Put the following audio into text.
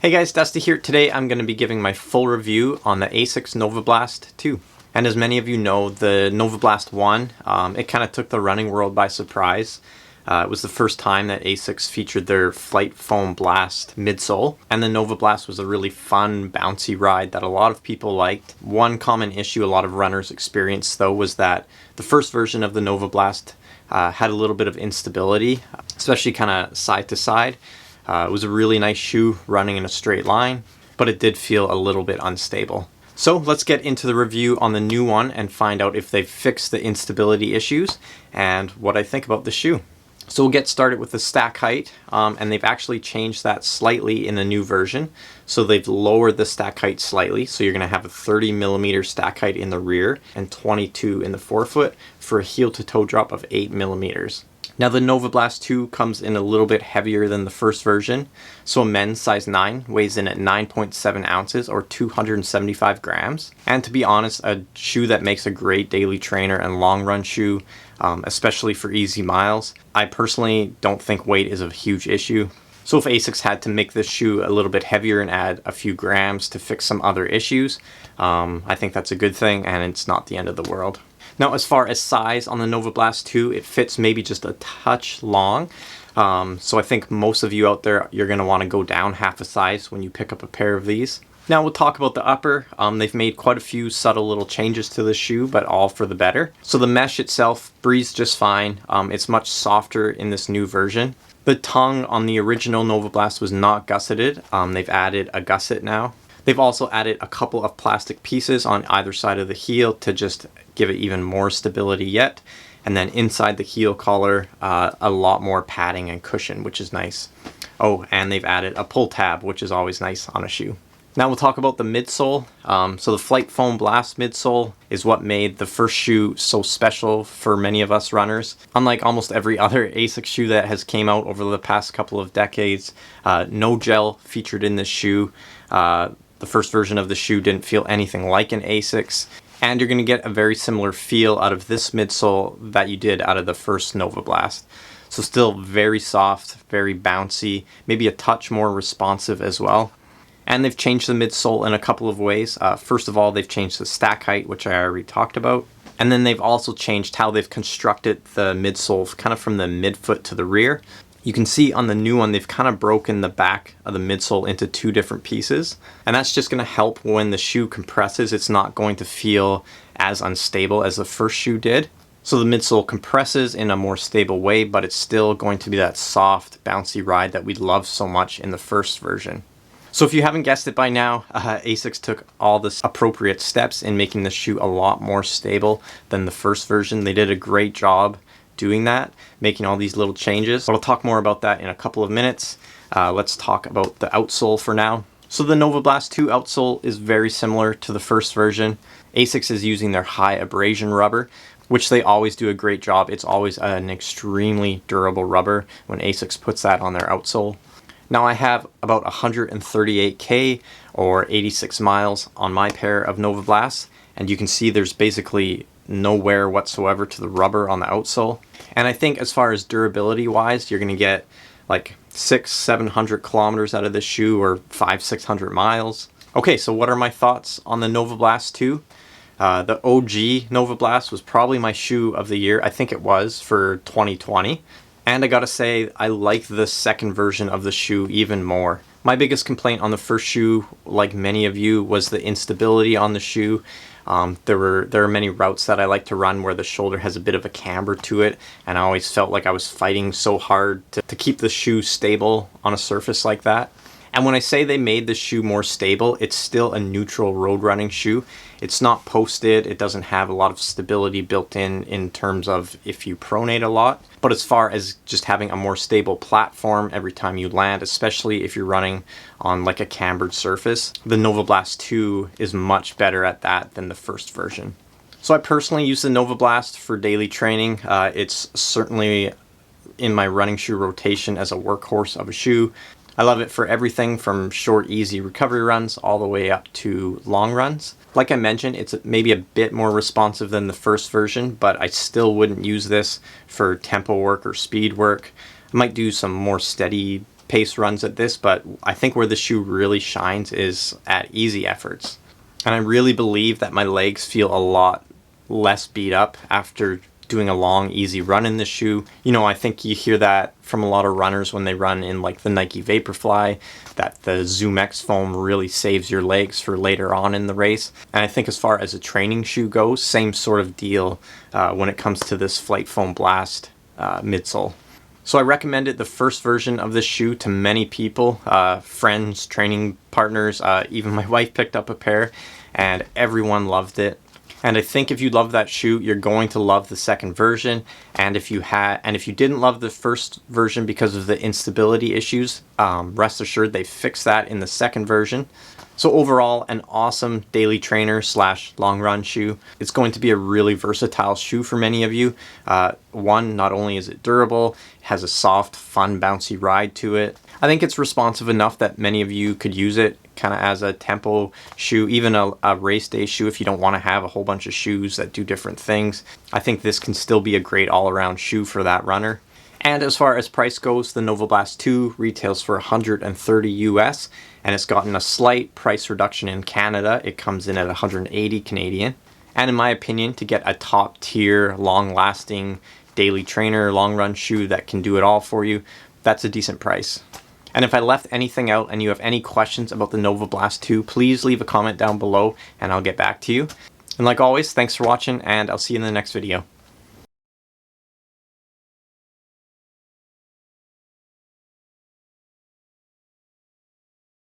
Hey guys, Dusty here. Today I'm going to be giving my full review on the Asics Novablast 2. And as many of you know, the Novablast 1, it kind of took the running world by surprise. It was the first time that Asics featured their Flight Foam Blast midsole, and the Novablast was a really fun, bouncy ride that a lot of people liked. One common issue a lot of runners experienced though was that the first version of the Novablast had a little bit of instability, especially kind of side to side. It was a really nice shoe running in a straight line, but it did feel a little bit unstable. So let's get into the review on the new one and find out if they've fixed the instability issues and what I think about the shoe. So we'll get started with the stack height, and they've actually changed that slightly in the new version. So they've lowered the stack height slightly, so you're going to have a 30mm stack height in the rear and 22 in the forefoot for a heel to toe drop of 8mm. Now the Novablast 2 comes in a little bit heavier than the first version, so a men's size 9 weighs in at 9.7 ounces or 275 grams. And to be honest, a shoe that makes a great daily trainer and long run shoe, especially for easy miles. I personally don't think weight is a huge issue. So if Asics had to make this shoe a little bit heavier and add a few grams to fix some other issues, I think that's a good thing and it's not the end of the world. Now, as far as size on the Novablast 2, it fits maybe just a touch long. So I think most of you out there, you're going to want to go down half a size when you pick up a pair of these. Now we'll talk about the upper. They've made quite a few subtle little changes to the shoe, but all for the better. So the mesh itself breathes just fine. It's much softer in this new version. The tongue on the original Novablast was not gusseted. They've added a gusset now. They've also added a couple of plastic pieces on either side of the heel to just give it even more stability yet. And then inside the heel collar, a lot more padding and cushion, which is nice. Oh, and they've added a pull tab, which is always nice on a shoe. Now we'll talk about the midsole. So the Flight Foam Blast midsole is what made the first shoe so special for many of us runners. Unlike almost every other Asics shoe that has came out over the past couple of decades, no gel featured in this shoe. The first version of the shoe didn't feel anything like an Asics, and you're going to get a very similar feel out of this midsole that you did out of the first Novablast. So still very soft, very bouncy, maybe a touch more responsive as well. And they've changed the midsole in a couple of ways. First of all, they've changed the stack height, which I already talked about. And then they've also changed how they've constructed the midsole, kind of from the midfoot to the rear. You can see on the new one, they've kind of broken the back of the midsole into two different pieces. And that's just going to help when the shoe compresses. It's not going to feel as unstable as the first shoe did. So the midsole compresses in a more stable way, but it's still going to be that soft, bouncy ride that we loved so much in the first version. So if you haven't guessed it by now, Asics took all the appropriate steps in making the shoe a lot more stable than the first version. They did a great job doing that, making all these little changes. But I'll talk more about that in a couple of minutes. Let's talk about the outsole for now. So the Novablast 2 outsole is very similar to the first version. Asics is using their high abrasion rubber, which they always do a great job. It's always an extremely durable rubber when Asics puts that on their outsole. Now I have about 138K or 86 miles on my pair of Novablasts, and you can see there's basically no wear whatsoever to the rubber on the outsole. And I think as far as durability wise, you're going to get like 600-700 kilometers out of this shoe, or 500-600 miles. Okay, so what are my thoughts on the Novablast 2? The OG Novablast was probably my shoe of the year. I think it was for 2020. And I gotta say, I like the second version of the shoe even more. My biggest complaint on the first shoe, like many of you, was the instability on the shoe. There are many routes that I like to run where the shoulder has a bit of a camber to it, and I always felt like I was fighting so hard to keep the shoe stable on a surface like that. And when I say they made the shoe more stable, it's still a neutral road running shoe. It's not posted, it doesn't have a lot of stability built in terms of if you pronate a lot. But as far as just having a more stable platform every time you land, especially if you're running on like a cambered surface, the Novablast 2 is much better at that than the first version. So I personally use the Novablast for daily training. It's certainly in my running shoe rotation as a workhorse of a shoe. I love it for everything from short, easy recovery runs all the way up to long runs. Like I mentioned, it's maybe a bit more responsive than the first version, but I still wouldn't use this for tempo work or speed work. I might do some more steady pace runs at this, but I think where the shoe really shines is at easy efforts. And I really believe that my legs feel a lot less beat up after doing a long, easy run in the shoe. You know, I think you hear that from a lot of runners when they run in like the Nike Vaporfly, that the Zoom X foam really saves your legs for later on in the race. And I think as far as a training shoe goes, same sort of deal when it comes to this Flight Foam Blast midsole. So I recommended the first version of this shoe to many people, friends, training partners, even my wife picked up a pair, and everyone loved it. And I think if you love that shoe, you're going to love the second version. And if you didn't love the first version because of the instability issues, rest assured they fixed that in the second version. So overall, an awesome daily trainer / long run shoe. It's going to be a really versatile shoe for many of you. One, not only is it durable, it has a soft, fun, bouncy ride to it. I think it's responsive enough that many of you could use it kind of as a tempo shoe, even a race day shoe if you don't want to have a whole bunch of shoes that do different things. I think this can still be a great all-around shoe for that runner. And as far as price goes, the Novablast 2 retails for $130 US, and it's gotten a slight price reduction in Canada. It comes in at 180 Canadian. And in my opinion, to get a top tier, long-lasting daily trainer, long run shoe that can do it all for you, that's a decent price. And if I left anything out and you have any questions about the Novablast 2, please leave a comment down below and I'll get back to you. And like always, thanks for watching, and I'll see you in the next video.